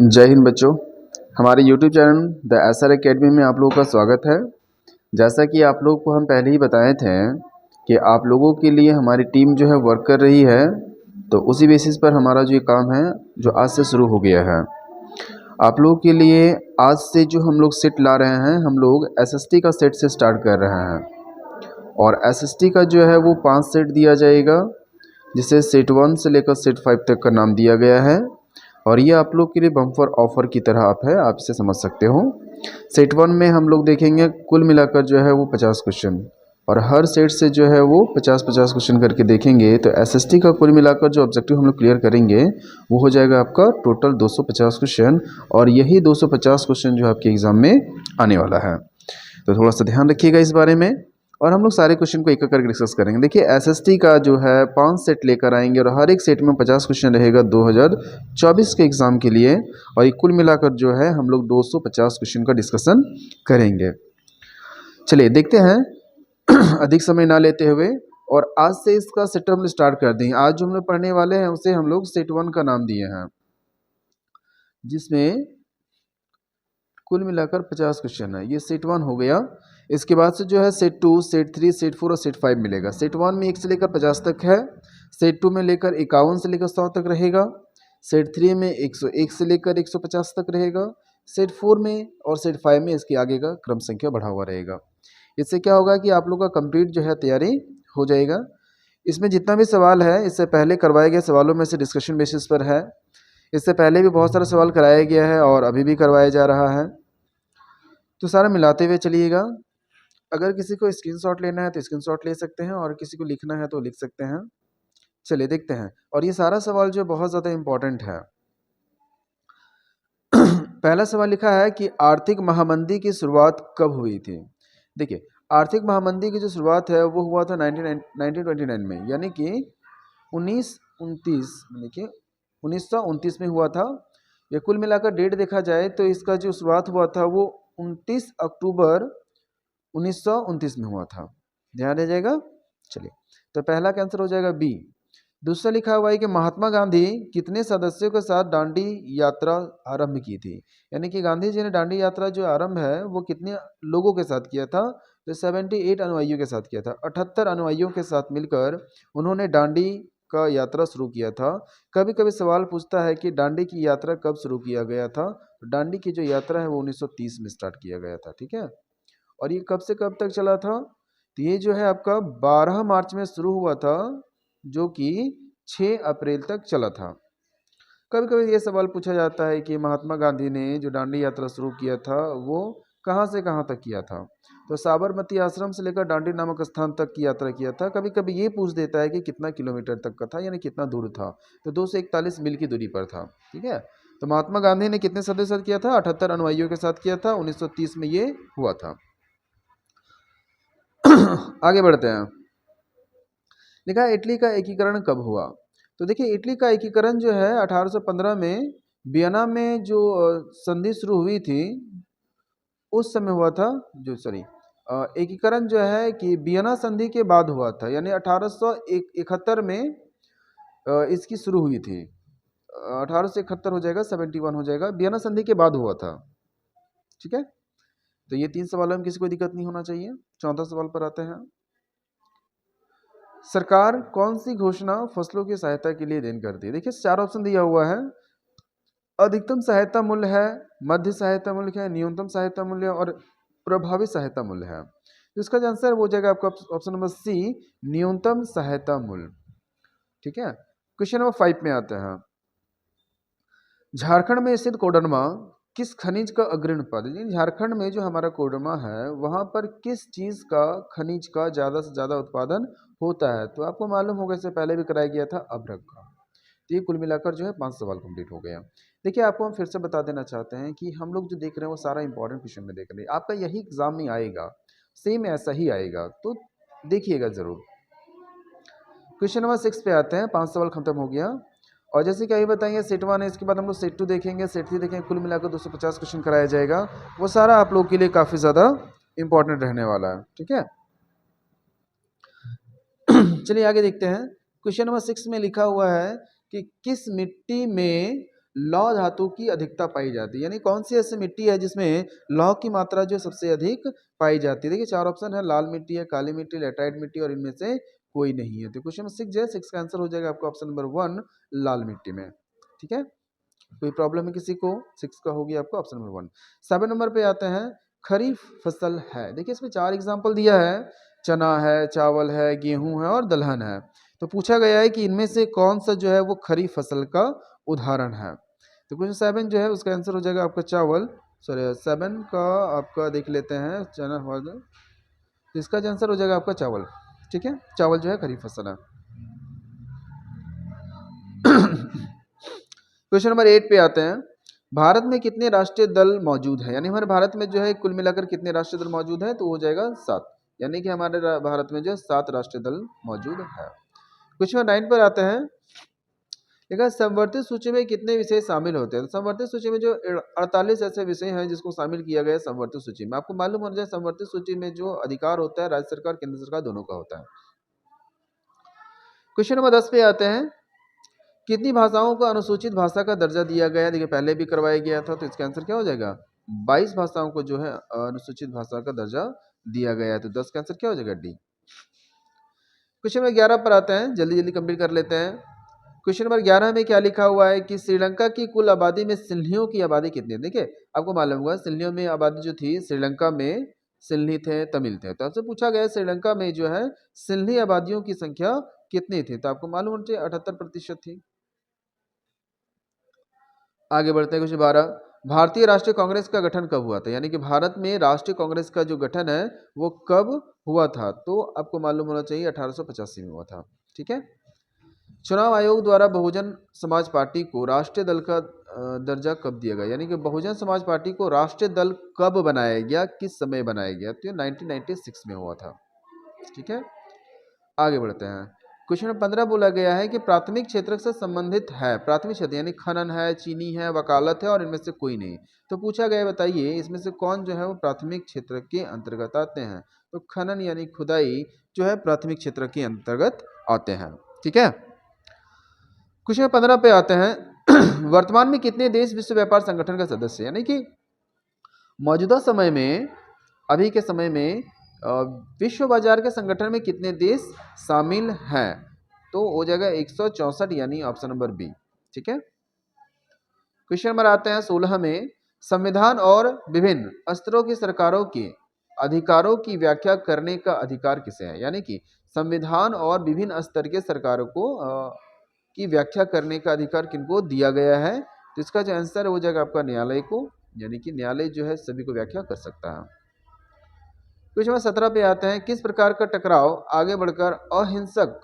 जय हिंद बच्चों। हमारे YouTube channel the SR academy में आप लोगों का स्वागत है। जैसा कि आप लोगों को हम पहले ही बताए थे कि आप लोगों के लिए हमारी टीम जो है वर्क कर रही है, तो उसी बेसिस पर हमारा जो ये काम है जो आज से शुरू हो गया है। आप लोगों के लिए आज से जो हम लोग सेट ला रहे हैं, हम लोग SST का सेट से स्टार्ट कर रहे हैं और SST का जो है वो 5 सेट दिया जाएगा, जिसे सेट 1 से लेकर सेट 5 तक का नाम दिया गया है और ये आप लोग के लिए बम्पर ऑफर की तरह आप इसे समझ सकते हो। सेट 1 में हम लोग देखेंगे कुल मिलाकर जो है वो 50 क्वेश्चन और हर सेट से जो है वो 50-50 क्वेश्चन करके देखेंगे, तो एसएसटी का कुल मिलाकर जो ऑब्जेक्टिव हम लोग क्लियर करेंगे वो हो जाएगा आपका टोटल 250 क्वेश्चन और यही 250 क्वेश्चन जो आपके एग्ज़ाम में आने वाला है। तो थोड़ा सा ध्यान रखिएगा इस बारे में और हम लोग सारे क्वेश्चन को एक एक करके डिस्कस करेंगे। देखिए एसएसटी का जो है 5 सेट लेकर आएंगे और हर एक सेट में 50 क्वेश्चन रहेगा 2024 के एग्ज़ाम के लिए और ये कुल मिलाकर जो है हम लोग 250 क्वेश्चन का डिस्कशन करेंगे। चलिए देखते हैं अधिक समय ना लेते हुए और आज से इसका सेटअप हम स्टार्ट कर दें। आज जो हम लोग पढ़ने वाले हैं उसे हम लोग सेट 1 का नाम दिए हैं, जिसमें कुल मिलाकर 50 क्वेश्चन है। ये सेट 1 हो गया। इसके बाद से जो है सेट 2, सेट 3, सेट 4 और सेट 5 मिलेगा। सेट 1 में 1 से लेकर 50 तक है, सेट 2 में लेकर 51 से लेकर 100 तक रहेगा, सेट 3 में 101 से लेकर 150 तक रहेगा, सेट 4 में और सेट 5 में इसके आगे का क्रम संख्या बढ़ा हुआ रहेगा। इससे क्या होगा कि आप लोग का कंप्लीट जो है तैयारी हो जाएगा। इसमें जितना भी सवाल है इससे पहले करवाए गए सवालों में से डिस्कशन बेसिस पर है। इससे पहले भी बहुत सारा सवाल कराया गया है और अभी भी करवाया जा रहा है, तो सारा मिलाते हुए चलिएगा। अगर किसी को स्क्रीनशॉट लेना है तो स्क्रीनशॉट ले सकते हैं और किसी को लिखना है तो लिख सकते हैं। चलिए देखते हैं। और ये सारा सवाल जो बहुत ज़्यादा इम्पोर्टेंट है। पहला सवाल लिखा है कि आर्थिक महामंदी की शुरुआत कब हुई थी। देखिए आर्थिक महामंदी की जो शुरुआत है वो हुआ था 1929 में, यानी कि 1929 में हुआ था। ये कुल मिलाकर डेट देखा जाए तो इसका जो शुरुआत हुआ था वो 29 अक्टूबर 1929 में हुआ था। ध्यान रह जाएगा। चलिए तो पहला का आंसर हो जाएगा बी। दूसरा लिखा हुआ है कि महात्मा गांधी कितने सदस्यों के साथ दांडी यात्रा आरंभ की थी। यानी कि गांधी जी ने दांडी यात्रा जो आरंभ है वो कितने लोगों के साथ किया था, तो 78 अनुयायियों के साथ किया था। 78 अनुयायियों के साथ मिलकर उन्होंने दांडी का यात्रा शुरू किया था। कभी कभी सवाल पूछता है कि दांडी की यात्रा कब शुरू किया गया था। दांडी की जो यात्रा है वो 1930 में स्टार्ट किया गया था। ठीक है, और ये कब से कब तक चला था, तो ये जो है आपका 12 मार्च में शुरू हुआ था, जो कि 6 अप्रैल तक चला था। कभी कभी ये सवाल पूछा जाता है कि महात्मा गांधी ने जो दांडी यात्रा शुरू किया था वो कहाँ से कहाँ तक किया था, तो साबरमती आश्रम से लेकर दांडी नामक स्थान तक की यात्रा किया था। कभी कभी ये पूछ देता है कि कितना किलोमीटर तक का था, यानी कितना दूर था, तो 241 मील की दूरी पर था। ठीक है, तो महात्मा गांधी ने कितने सदस्यों के साथ किया था, 78 अनुयायियों के साथ किया था। 1930 में ये हुआ था। आगे बढ़ते हैं। लिखा है इटली का एकीकरण कब हुआ। तो देखिए इटली का एकीकरण जो है 1815 में वियना में जो संधि शुरू हुई थी उस समय हुआ था। जो सॉरी एकीकरण जो है कि वियना संधि के बाद हुआ था, यानी 1871 में इसकी शुरू हुई थी। 1871 हो जाएगा, 71 हो जाएगा, वियना संधि के बाद हुआ था। ठीक है, तो ये 3 सवालों में किसी को दिक्कत नहीं होना चाहिए। चौथा सवाल पर आते हैं। सरकार कौन सी घोषणा फसलों की सहायता के लिए देन करती है। देखिए 4 ऑप्शन दिया हुआ है। अधिकतम सहायता मूल्य है, मध्य सहायता मूल्य है, न्यूनतम सहायता मूल्य और प्रभावी सहायता मूल्य है। तो इसका जो आंसर हो जाएगा आपका ऑप्शन नंबर सी, न्यूनतम सहायता मूल्य। ठीक है, क्वेश्चन नंबर 5 में आते हैं। झारखंड में स्थित कोडरमा किस खनिज का अग्रणी उत्पादन। झारखंड में जो हमारा कोडरमा है वहां पर किस चीज का, खनिज का ज्यादा से ज्यादा उत्पादन होता है, तो आपको मालूम होगा इससे पहले भी कराया गया था अभ्रक का। तो ये कुल मिलाकर जो है 5 सवाल कंप्लीट हो गया। देखिए आपको हम फिर से बता देना चाहते हैं कि हम लोग जो देख रहे हैं वो सारा इंपॉर्टेंट क्वेश्चन में देख रहे हैं। आपका यही एग्जाम में आएगा, सेम ऐसा ही आएगा, तो देखिएगा जरूर। क्वेश्चन नंबर 6 पे आते हैं। 5 सवाल खत्म हो गया और जैसे कि अभी बताएंगे सेट 1 है, इसके बाद हम लोग सेट 2 देखेंगे, सेट 3 देखेंगे, कुल मिलाकर 250 क्वेश्चन कराया जाएगा। वो सारा आप लोग के लिए काफ़ी ज़्यादा इंपॉर्टेंट रहने वाला है। ठीक है, चलिए आगे देखते हैं। क्वेश्चन नंबर 6 में लिखा हुआ है कि किस मिट्टी में लौह धातु की अधिकता पाई जाती है, यानी कौन सी ऐसी मिट्टी है जिसमें लौह की मात्रा जो सबसे अधिक पाई जाती है। देखिए चार ऑप्शन है, लाल मिट्टी है, काली मिट्टी, लेटराइट मिट्टी और इनमें से कोई नहीं है। तो क्वेश्चन नंबर 6 जो है 6 का आंसर हो जाएगा आपका ऑप्शन नंबर 1 लाल मिट्टी में। ठीक है, कोई प्रॉब्लम है किसी को? 6 का हो गया आपका ऑप्शन नंबर 1। 7 नंबर पे आते हैं, खरीफ फसल है। देखिए इसमें 4 एग्जाम्पल दिया है, चना है, चावल है, गेहूं है और दलहन है। तो पूछा गया है कि इनमें से कौन सा जो है वो खरीफ फसल का उदाहरण है। तो क्वेश्चन 7 जो है उसका आंसर हो जाएगा आपका चावल। सॉरी 7 का आपका देख लेते हैं, चना हुआ तो इसका जो आंसर हो जाएगा आपका चावल। ठीक है, चावल जो है खरीफ फसल है। क्वेश्चन नंबर 8 पे आते हैं, भारत में कितने राष्ट्रीय दल मौजूद है, यानी हमारे भारत में जो है कुल मिलाकर कितने राष्ट्रीय दल मौजूद है, तो हो जाएगा 7, यानी कि हमारे भारत में जो है 7 राष्ट्रीय दल मौजूद है। क्वेश्चन नंबर 9 पर आते हैं, देखा समवर्ती सूची में कितने विषय शामिल होते हैं। तो समवर्ती सूची में जो 48 ऐसे विषय हैं जिसको शामिल किया गया है समवर्ती सूची में। आपको मालूम होना चाहिए समवर्ती सूची में जो अधिकार होता है राज्य सरकार केंद्र सरकार दोनों का होता है। क्वेश्चन नंबर 10 पे आते हैं, कितनी भाषाओं को अनुसूचित भाषा का दर्जा दिया गया है। देखिए पहले भी करवाया गया था, तो इसका आंसर क्या हो जाएगा, 22 भाषाओं को जो है अनुसूचित भाषा का दर्जा दिया गया है। तो 10 का आंसर क्या हो जाएगा, डी। क्वेश्चन नंबर 11 पर आते हैं, जल्दी जल्दी कंप्लीट कर लेते हैं। क्वेश्चन नंबर 11 में क्या लिखा हुआ है कि श्रीलंका की कुल आबादी में सिल्लियों की आबादी कितनी है। देखिए आपको मालूम होगा सिल्लियों में आबादी जो थी श्रीलंका में, सिल्ली थे, तमिल थे। तो आपसे पूछा गया श्रीलंका में जो है सिल्ली आबादियों की संख्या कितनी थी, तो आपको मालूम होना चाहिए 78% थी। आगे बढ़ते हैं, क्वेश्चन 12, भारतीय राष्ट्रीय कांग्रेस का गठन कब हुआ था, यानी कि भारत में राष्ट्रीय कांग्रेस का जो गठन है वो कब हुआ था, तो आपको मालूम होना चाहिए 1885 में हुआ था। ठीक है, चुनाव आयोग द्वारा बहुजन समाज पार्टी को राष्ट्रीय दल का दर्जा कब दिया गया, यानी कि बहुजन समाज पार्टी को राष्ट्रीय दल कब बनाया गया, किस समय बनाया गया, तो ये 1996 में हुआ था। ठीक है, आगे बढ़ते हैं। क्वेश्चन नंबर 15 बोला गया है कि प्राथमिक क्षेत्र से संबंधित है, प्राथमिक क्षेत्र यानी खनन है, चीनी है, वकालत है और इनमें से कोई नहीं। तो पूछा गया बताइए इसमें से कौन जो है वो प्राथमिक क्षेत्र के अंतर्गत आते हैं। तो खनन यानी खुदाई जो है प्राथमिक क्षेत्र के अंतर्गत आते हैं। ठीक है, क्वेश्चन 15 पे आते हैं वर्तमान में कितने देश विश्व व्यापार संगठन का सदस्य, यानी कि मौजूदा समय में, अभी के समय में विश्व बाजार के संगठन में कितने देश शामिल हैं, तो हो जाएगा 164, यानी ऑप्शन नंबर बी। ठीक है, क्वेश्चन नंबर आते हैं 16 में, संविधान और विभिन्न स्तरों की सरकारों के अधिकारों की व्याख्या करने का अधिकार किसे है, यानी कि संविधान और विभिन्न स्तर के सरकारों को की व्याख्या करने का अधिकार किनको दिया गया है, तो इसका जो आंसर हो जाएगा आपका न्यायालय को, यानी कि न्यायालय जो है सभी को व्याख्या कर सकता है। क्वेश्चन नंबर 17 पे आते हैं, किस प्रकार का टकराव आगे बढ़कर अहिंसक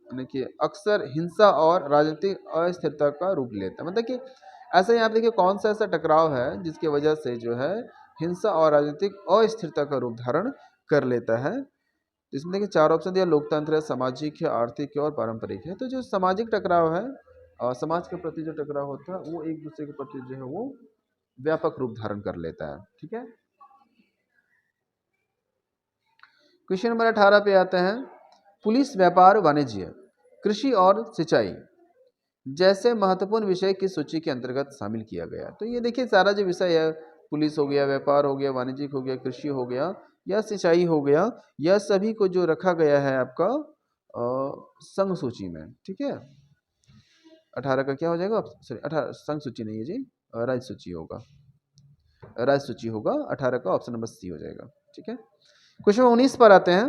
यानी कि अक्सर हिंसा और राजनीतिक अस्थिरता का रूप लेता है, मतलब कि ऐसा यहाँ पे देखिए कौन सा ऐसा टकराव है जिसकी वजह से जो है हिंसा और राजनीतिक अस्थिरता का रूप धारण कर लेता है। इसमें देखिए 4 ऑप्शन दिया, लोकतंत्र है, सामाजिक है, आर्थिक है और पारंपरिक है। तो जो सामाजिक टकराव है समाज के प्रति जो टकराव होता है वो एक दूसरे के प्रति जो है वो व्यापक रूप धारण कर लेता है। ठीक है, क्वेश्चन नंबर 18 पे आते हैं, पुलिस, व्यापार, वाणिज्य, कृषि और सिंचाई जैसे महत्वपूर्ण विषय की सूची के अंतर्गत शामिल किया गया। तो ये देखिए सारा जो विषय है, पुलिस हो गया, व्यापार हो गया, वाणिज्यिक हो गया, कृषि हो गया या सिंचाई हो गया, यह सभी को जो रखा गया है आपका संघ सूची में। ठीक है, 18 का क्या हो जाएगा, सॉरी 18 संघ सूची नहीं है जी, राज्य सूची होगा, राज्य सूची होगा 18 का ऑप्शन नंबर सी हो जाएगा। ठीक है, क्वेश्चन 19 पर आते हैं,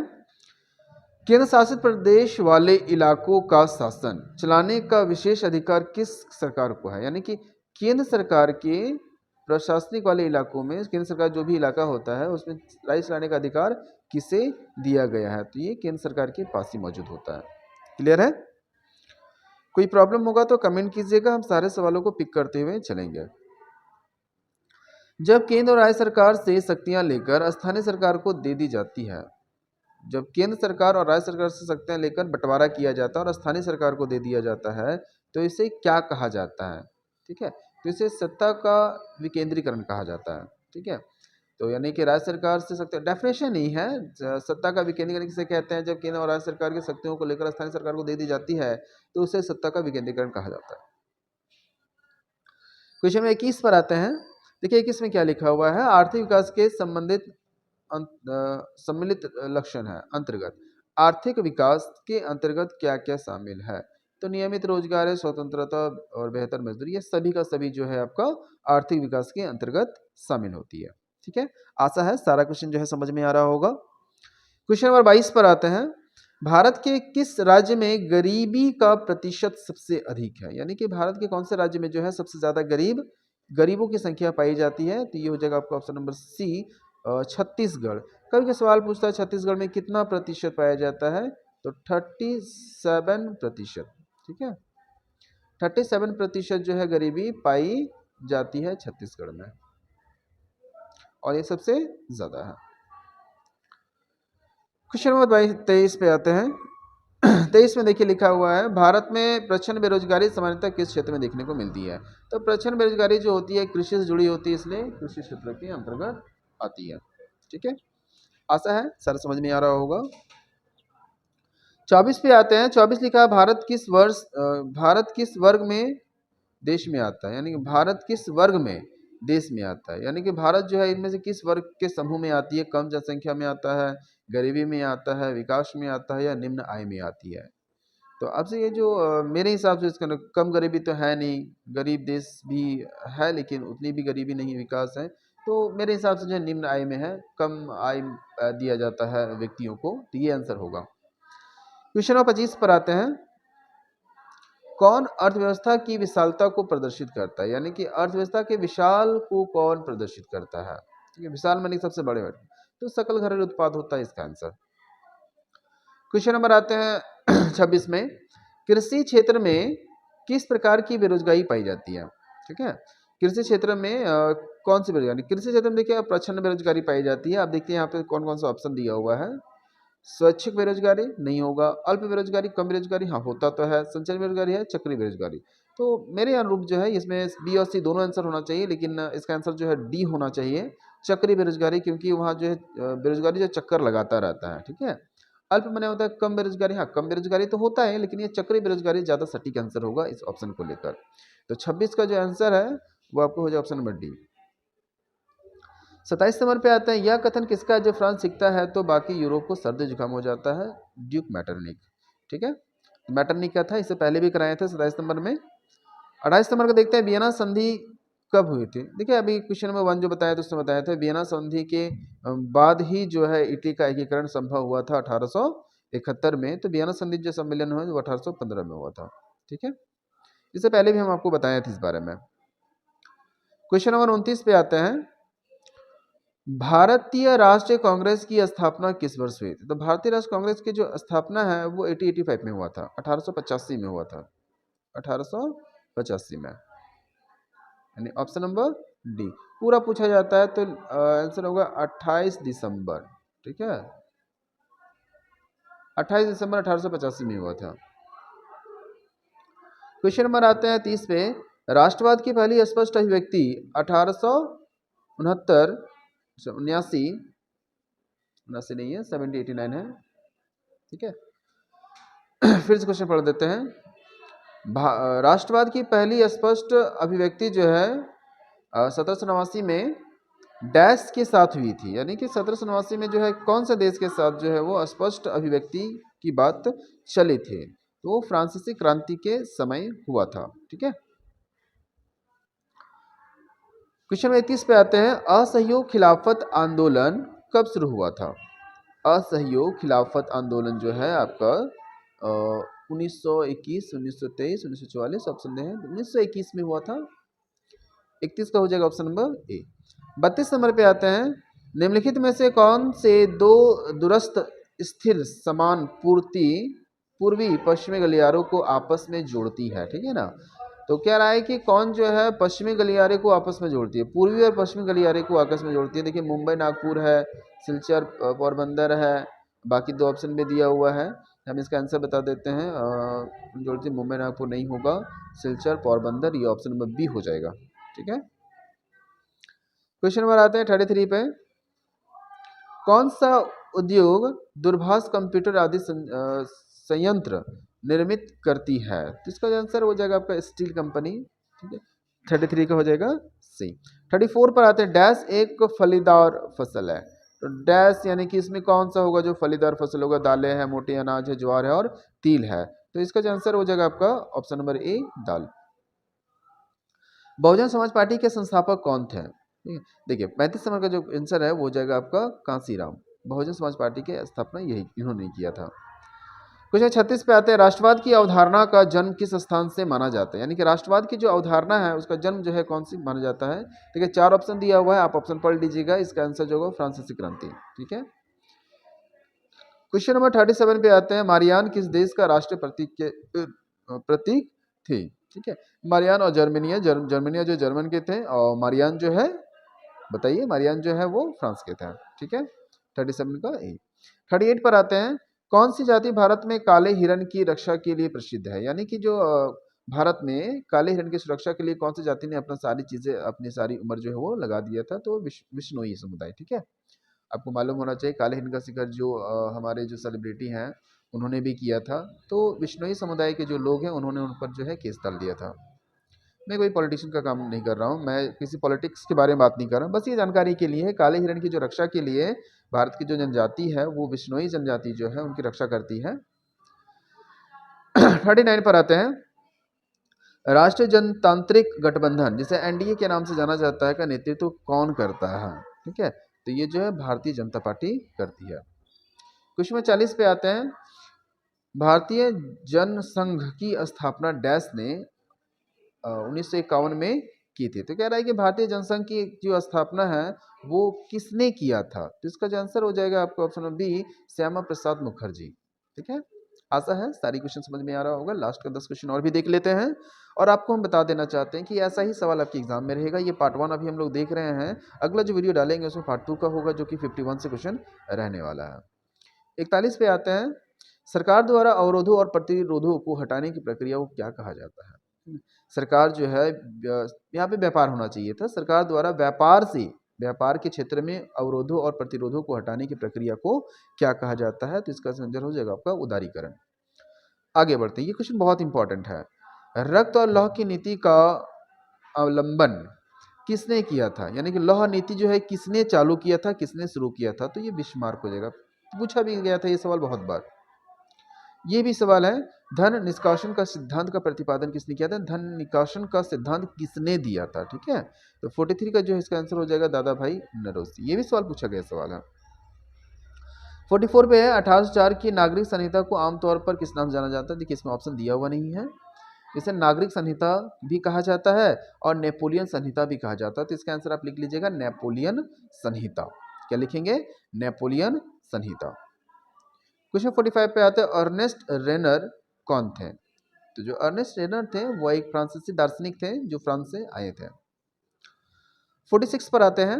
केंद्र शासित प्रदेश वाले इलाकों का शासन चलाने का विशेष अधिकार किस सरकार को है, यानी कि केंद्र सरकार के प्रशासनिक वाले इलाकों में केंद्र सरकार जो भी इलाका होता है उसमें राज्य चलाने का अधिकार किसे दिया गया है, तो ये केंद्र सरकार के पास ही मौजूद होता है। क्लियर है, कोई प्रॉब्लम होगा तो कमेंट कीजिएगा, हम सारे सवालों को पिक करते हुए चलेंगे। जब केंद्र और राज्य सरकार से शक्तियां लेकर स्थानीय सरकार को दे दी जाती है, जब केंद्र सरकार और राज्य सरकार से शक्तियां लेकर बंटवारा किया जाता है और स्थानीय सरकार को दे दिया जाता है, तो इसे क्या कहा जाता है। ठीक है, तो इसे सत्ता का विकेंद्रीकरण कहा जाता है। ठीक है, तो यानी कि राज्य सरकार से शक्ति, डेफिनेशन नहीं है, सत्ता का विकेंद्रीकरण किसे कहते हैं, जब केंद्र और राज्य सरकार की शक्तियों को लेकर स्थानीय सरकार को दे दी जाती है तो उसे सत्ता का विकेंद्रीकरण कहा जाता है। क्वेश्चन में 21 पर आते हैं। देखिए 21 में क्या लिखा हुआ है, आर्थिक विकास के संबंधित सम्मिलित लक्षण है अंतर्गत। आर्थिक विकास के अंतर्गत क्या क्या शामिल है? तो नियमित रोजगार है, स्वतंत्रता और बेहतर मजदूरी, ये सभी का सभी जो है आपका आर्थिक विकास के अंतर्गत शामिल होती है। ठीक है, आशा है सारा क्वेश्चन जो है समझ में आ रहा होगा। क्वेश्चन नंबर 22 पर आते हैं। भारत के किस राज्य में गरीबी का प्रतिशत सबसे अधिक है? यानी कि भारत के कौन से राज्य में जो है सबसे ज्यादा गरीबों की संख्या पाई जाती है? तो ये हो जाएगा आपका ऑप्शन नंबर सी, छत्तीसगढ़। कभी के सवाल पूछता है छत्तीसगढ़ में कितना प्रतिशत पाया जाता है? तो 37%। ठीक है, 37% जो है गरीबी पाई जाती है छत्तीसगढ़ में, और ये सबसे ज्यादा है। क्वेश्चन नंबर 23 पे आते हैं। 23 में देखिए लिखा हुआ है, भारत में प्रचंड बेरोजगारी सामान्यतः किस क्षेत्र में देखने को मिलती है? तो प्रचंड बेरोजगारी जो होती है कृषि से जुड़ी होती है, इसलिए कृषि क्षेत्र के अंतर्गत आती है। ठीक है, आशा है सर समझ में आ रहा होगा। 24 पे आते हैं। 24 लिखा है, भारत किस वर्ग में देश में आता है? यानी कि भारत किस वर्ग में देश में आता है? यानी कि भारत जो है इनमें से किस वर्ग के समूह में आती है? कम जनसंख्या में आता है, गरीबी में आता है, विकास में आता है, या निम्न आय में आती है? तो अब से ये जो मेरे हिसाब से इसका कम गरीबी तो है नहीं, गरीब देश भी है लेकिन उतनी भी गरीबी नहीं, विकास है। तो मेरे हिसाब से जो है निम्न आय में है, कम आय दिया जाता है व्यक्तियों को, तो ये आंसर होगा। क्वेश्चन नंबर 25 पर आते हैं। कौन अर्थव्यवस्था की विशालता को प्रदर्शित करता है? यानी कि अर्थव्यवस्था के विशाल को कौन प्रदर्शित करता है? ठीक है, विशाल मानी सबसे बड़े वर्ग, तो सकल घरेलू उत्पाद होता है इसका आंसर। क्वेश्चन नंबर आते हैं 26 में, कृषि क्षेत्र में किस प्रकार की बेरोजगारी पाई जाती है? ठीक है, कृषि क्षेत्र में कौन सी बेरोजगारी? कृषि क्षेत्र में देखिए प्रचंड बेरोजगारी पाई जाती है। आप देखते हैं यहाँ पे कौन कौन सा ऑप्शन दिया हुआ है। स्वैच्छिक बेरोजगारी नहीं होगा, अल्प बेरोजगारी, कम बेरोजगारी हाँ होता तो है, संचय बेरोजगारी है, चक्रीय बेरोजगारी। तो मेरे अनुरूप जो है इसमें बी और सी दोनों आंसर होना चाहिए, लेकिन इसका आंसर जो है डी होना चाहिए, चक्रीय बेरोजगारी, क्योंकि वहाँ जो है बेरोजगारी जो चक्कर लगाता रहता है। ठीक है, अल्प माने होता है कम बेरोजगारी, हाँ कम बेरोजगारी तो होता है, लेकिन ये चक्रीय बेरोजगारी ज्यादा सटीक आंसर होगा इस ऑप्शन को लेकर। तो 26 का जो आंसर है वो आपको हो जाए ऑप्शन नंबर डी। 27 नंबर पे आता है, यह कथन किसका है, जो फ्रांस सीखता है तो बाकी यूरोप को सर्दी जुकाम हो जाता है? Duke Metternich. ठीक है, मैटरनिक का था, इससे पहले भी कराए थे 27 नंबर में। 28 नंबर का देखते हैं, वियना संधि कब हुई थी? देखिए अभी क्वेश्चन नंबर 1 जो बताया था उसने बताया था वियना संधि के बाद ही जो है इटली का एकीकरण संभव हुआ था 1871 में। तो वियना संधि जो सम्मेलन हुआ वो 1815 में हुआ था। ठीक है, इससे पहले भी हम आपको बताए थे इस बारे में। क्वेश्चन नंबर 29 पे आते हैं, भारतीय राष्ट्रीय कांग्रेस की स्थापना किस वर्ष हुई थी? तो भारतीय राष्ट्रीय कांग्रेस की जो स्थापना है वो 1885 में हुआ था, 1885 में हुआ था, 1885 में, यानी ऑप्शन नंबर डी। पूरा पूछा जाता है तो आंसर होगा 28 दिसंबर। ठीक है, 28 दिसंबर 1885 में हुआ था। क्वेश्चन नंबर आते हैं 30 पे, राष्ट्रवाद की पहली स्पष्ट अभिव्यक्ति 1869 79 नहीं है, 7089 है। ठीक है, फिर से क्वेश्चन पढ़ देते हैं। राष्ट्रवाद की पहली स्पष्ट अभिव्यक्ति जो है 1789 में डैश के साथ हुई थी, यानी कि 1789 में जो है कौन से देश के साथ जो है वो स्पष्ट अभिव्यक्ति की बात चली थी? तो वो फ्रांसीसी क्रांति के समय हुआ था। ठीक है, क्वेश्चन 31 पे आते हैं, असहयोग खिलाफत आंदोलन कब शुरू हुआ था? असहयोग खिलाफत आंदोलन जो है आपका 1921, 1923, 1944 ऑप्शन में है, 1921 में हुआ था। 31 का हो जाएगा ऑप्शन नंबर ए। 32 नंबर पे आते हैं, निम्नलिखित में से कौन से दो दूरस्थ स्थिर समान पूर्वी पश्चिमी गलियारों को आपस में जोड़ती है? ठीक है ना, तो क्या रहा है कि कौन जो है पश्चिमी गलियारे को आपस में जोड़ती है? पूर्वी और पश्चिमी गलियारे को आपस में जोड़ती है। देखिए मुंबई नागपुर है, सिलचर पोरबंदर है, बाकी दो ऑप्शन में दिया हुआ है, हम इसका आंसर बता देते हैं। जोड़ती मुंबई नागपुर नहीं होगा, सिलचर पोरबंदर, ये ऑप्शन नंबर बी हो जाएगा। ठीक है, क्वेश्चन नंबर आते हैं 33 पे, कौन सा उद्योग दूरभाष कंप्यूटर आदि संयंत्र निर्मित करती है? तो इसका आंसर हो जाएगा आपका स्टील कंपनी। ठीक है, 33 का हो जाएगा सी। 34 पर आते हैं, डैश एक फलीदार फसल है। तो डैश यानी कि इसमें कौन सा होगा जो फलीदार फसल होगा? दालें हैं, मोटे अनाज है, ज्वार है और तिल है। तो इसका जो आंसर हो जाएगा आपका option number A, dal. Bahujan Samaj party के संस्थापक कौन थे? देखिए 35 नंबर का जो आंसर है वो हो जाएगा आपका कांसीराम। बहुजन समाज पार्टी के स्थापना यही इन्होंने किया था। क्वेश्चन 36 पे आते हैं, राष्ट्रवाद की अवधारणा का जन्म किस स्थान से माना जाता है? यानी कि राष्ट्रवाद की जो अवधारणा है उसका जन्म जो है कौन सी माना जाता है? ठीक है, 4 ऑप्शन दिया हुआ है, आप ऑप्शन पढ़ लीजिएगा। इसका आंसर जो होगा फ्रांसीसी क्रांति। ठीक है, क्वेश्चन नंबर 37 पे आते हैं, मारियान किस देश का राष्ट्रीय प्रतीक थी? ठीक है, मारियान और जर्मनिया, जर्मनिया जो जर्मन के थे, और मारियान जो है बताइए, मारियान जो है वो फ्रांस के थे। ठीक है, 37 का ए। 38 पर आते हैं, कौन सी जाति भारत में काले हिरण की रक्षा के लिए प्रसिद्ध है? यानी कि जो भारत में काले हिरण की सुरक्षा के लिए कौन सी जाति ने अपना सारी चीजें, अपनी सारी उम्र जो है वो लगा दिया था? तो विश्नोई समुदाय। ठीक है, आपको मालूम होना चाहिए काले हिरण का शिकार जो हमारे जो सेलिब्रिटी हैं उन्होंने भी किया था। तो विश्नोई समुदाय के जो लोग हैं उन्होंने उन पर जो है केस डाल दिया था। मैं कोई पॉलिटिशियन का काम नहीं कर रहा हूँ, मैं किसी पॉलिटिक्स के बारे में बात नहीं कर रहा हूँ, बस ये जानकारी के लिए है। काले हिरण की जो रक्षा के लिए भारत की जो जनजाति है वो विश्नोई जनजाति जो है उनकी रक्षा करती है। 39 पर आते हैं, राष्ट्रीय जनतांत्रिक गठबंधन जिसे एनडीए के नाम से जाना जाता है का नेतृत्व कौन करता है? ठीक है, तो ये जो है भारतीय जनता पार्टी करती है। क्वेश्चन 40 पे आते हैं, भारतीय जनसंघ की स्थापना डैश ने 1951 में की थी। तो कह रहा है कि भारतीय जनसंघ की जो स्थापना है वो किसने किया था? तो इसका जो आंसर हो जाएगा आपका option number B, Shyama Prasad Mukherjee. ठीक है, आशा है सारी क्वेश्चन समझ में आ रहा होगा। लास्ट का 10 क्वेश्चन और भी देख लेते हैं, और आपको हम बता देना चाहते हैं कि ऐसा ही सवाल आपके एग्जाम में रहेगा। ये पार्ट 1 अभी हम लोग देख रहे हैं, अगला जो वीडियो डालेंगे उसमें पार्ट 2 का होगा, जो कि 51 से क्वेश्चन रहने वाला है। 41 पे आते हैं, सरकार द्वारा अवरोधों और प्रतिरोधों को हटाने की प्रक्रिया को क्या कहा जाता है? सरकार जो है, यहाँ पे व्यापार होना चाहिए था, सरकार द्वारा व्यापार के क्षेत्र में अवरोधों और प्रतिरोधों को हटाने की प्रक्रिया को क्या कहा जाता है? तो इसका आंसर हो जाएगा आपका उदारीकरण। आगे बढ़ते हैं, ये क्वेश्चन बहुत इंपॉर्टेंट है। रक्त और लौह की नीति का अवलंबन किसने किया था? यानी कि लौह नीति जो है किसने चालू किया था, किसने शुरू किया था? तो ये बिस्मार्क हो जाएगा। पूछा भी गया था ये सवाल बहुत बार। ये भी सवाल है, धन निष्कासन का सिद्धांत का प्रतिपादन किसने किया था? धन निष्कासन का सिद्धांत किसने दिया था? ठीक है, तो 43 का जो है इसका आंसर हो जाएगा दादा भाई नौरोजी। ये भी सवाल पूछा गया सवाल है। 44 पे है, 1804 की नागरिक संहिता को आमतौर पर किस नाम से जाना जाता है? देखिए इसमें ऑप्शन दिया हुआ नहीं है। इसे नागरिक संहिता भी कहा जाता है और नेपोलियन संहिता भी कहा जाता है। तो इसका आंसर आप लिख लीजिएगा नेपोलियन संहिता। क्या लिखेंगे? नेपोलियन संहिता। क्वेश्चन 45 पे आते हैं, अर्नेस्ट रेनर कौन थे? तो जो अर्नेस्ट रेनर थे वो एक फ्रांसीसी दार्शनिक थे जो फ्रांस से आए थे। 46 पर आते हैं,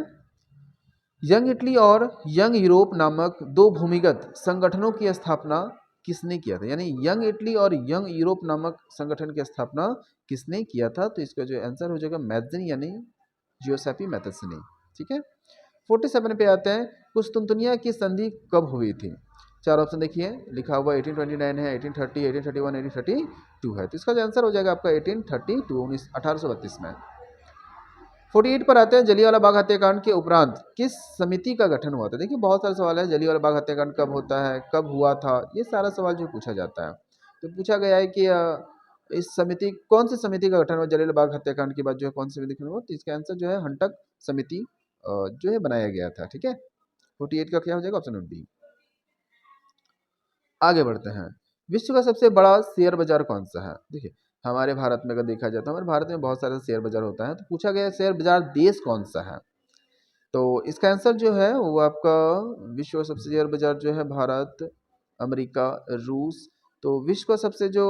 यंग इटली और यंग यूरोप नामक दो भूमिगत संगठनों की स्थापना किसने किया था? यानी यंग इटली और यंग यूरोप नामक संगठन की स्थापना किसने किया था? तो इसका जो आंसर हो जाएगा मैथ्ज़नी यानी जियोसेपी मैथ्ज़नी। ठीक है, 47 पे आते हैं, कुस्तुनतुनिया की संधि कब हुई थी? 4 ऑप्शन देखिए, लिखा हुआ 1829 है, 1830, 1831, 1832 है। तो इसका जो आंसर हो जाएगा आपका 1832, 1832 में। 48 पर आते हैं, जलियांवाला बाग हत्याकांड के उपरांत किस समिति का गठन हुआ था? देखिए बहुत सारे सवाल है, जलियांवाला बाग हत्याकांड कब होता है, कब हुआ था, ये सारा सवाल जो पूछा जाता है। तो पूछा गया है कि इस समिति, कौन सी समिति का गठन हुआ जलियांवाला बाग हत्याकांड के बाद जो है, कौन सी समिति का गठन हुआ? तो इसका आंसर जो है हंटक समिति जो है बनाया गया था। ठीक है, 48 का क्या हो जाएगा? Option number B. आगे बढ़ते हैं, विश्व का सबसे बड़ा शेयर बाजार कौन सा है? देखिए हमारे भारत में अगर देखा जाए तो हमारे भारत में बहुत सारे शेयर बाजार होता है। तो पूछा गया शेयर बाजार देश कौन सा है? तो इसका आंसर जो है वो आपका विश्व का सबसे शेयर बाजार जो है भारत, अमेरिका, रूस। तो विश्व का सबसे जो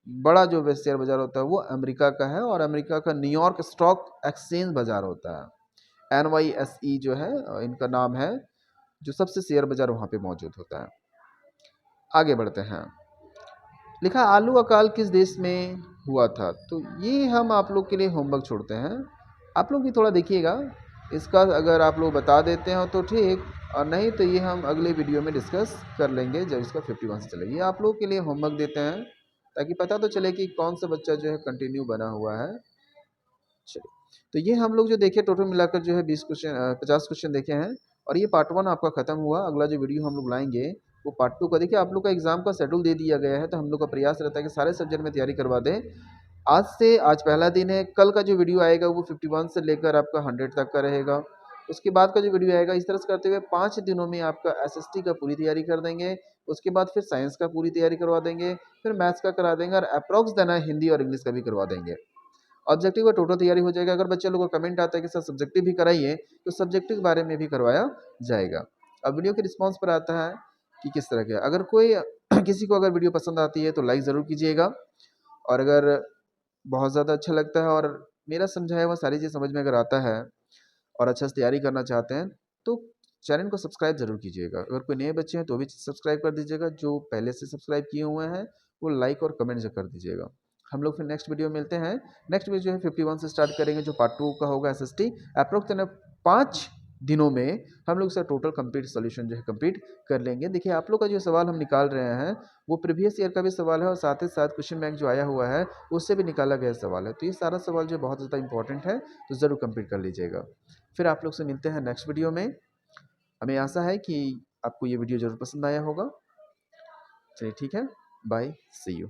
बड़ा जो शेयर बाजार होता है वो अमेरिका का है, और अमेरिका का न्यूयॉर्क स्टॉक एक्सचेंज बाजार होता है। NYSE जो है इनका नाम है, जो सबसे शेयर बाजार वहाँ पे मौजूद होता है। आगे बढ़ते हैं, लिखा आलू अकाल किस देश में हुआ था? तो ये हम आप लोग के लिए होमवर्क छोड़ते हैं, आप लोग भी थोड़ा देखिएगा इसका, अगर आप लोग बता देते हो तो ठीक, और नहीं तो ये हम अगले वीडियो में डिस्कस कर लेंगे जब इसका 51 से चलेगी। आप लोग के लिए होमवर्क देते हैं ताकि पता तो चले कि कौन सा बच्चा जो है कंटिन्यू बना हुआ है। चलिए, तो ये हम लोग जो देखे टोटल मिलाकर जो है 20 क्वेश्चन 50 क्वेश्चन देखे हैं और ये पार्ट 1 आपका खत्म हुआ। अगला जो वीडियो हम लोग लाएंगे वो पार्ट 2 का। देखिए आप लोग का एग्जाम का शेड्यूल दे दिया गया है, तो हम लोग का प्रयास रहता है कि सारे सब्जेक्ट में तैयारी करवा दें। आज पहला दिन है, कल का जो वीडियो आएगा वो 51 से लेकर आपका 100 तक का रहेगा। उसके बाद का जो वीडियो आएगा इस तरह से करते हुए 5 दिनों में आपका एसएसटी का पूरी तैयारी कर देंगे। उसके बाद फिर साइंस का पूरी तैयारी करवा देंगे, फिर मैथ्स का करा देंगे और अप्रॉक्स देना है हिंदी और इंग्लिश का भी करवा देंगे। ऑब्जेक्टिव का टोटल तैयारी हो जाएगा। अगर बच्चे लोगों का कमेंट आता है कि सर सब्जेक्टिव भी कराइए, तो सब्जेक्टिव के बारे में भी करवाया जाएगा। अब वीडियो के रिस्पांस पर आता है कि किस तरह के, अगर कोई किसी को अगर वीडियो पसंद आती है तो लाइक ज़रूर कीजिएगा, और अगर बहुत ज़्यादा अच्छा लगता है और मेरा समझाया हुआ सारी चीज़ समझ में अगर आता है और अच्छा से तैयारी करना चाहते हैं, तो चैनल को सब्सक्राइब ज़रूर कीजिएगा। अगर कोई नए बच्चे हैं तो भी सब्सक्राइब कर दीजिएगा, जो पहले से सब्सक्राइब किए हुए हैं वो लाइक और कमेंट ज़रूर कर दीजिएगा। हम लोग फिर नेक्स्ट वीडियो में मिलते हैं। नेक्स्ट वीडियो जो है 51 से स्टार्ट करेंगे, जो पार्ट 2 का होगा एसएसटी। अप्रोक्स 5 दिनों में हम लोग इसका टोटल कंप्लीट सोल्यूशन जो है कंप्लीट कर लेंगे। देखिए आप लोग का जो सवाल हम निकाल रहे हैं वो प्रीवियस ईयर का भी सवाल है और साथ ही साथ क्वेश्चन बैंक जो आया हुआ है उससे भी निकाला गया सवाल है। तो ये सारा सवाल जो बहुत ज़्यादा इंपॉर्टेंट है, तो ज़रूर कंप्लीट कर लीजिएगा। फिर आप लोग से मिलते हैं नेक्स्ट वीडियो में। हमें आशा है कि आपको ये वीडियो ज़रूर पसंद आया होगा। चलिए ठीक है, बाय, सी यू।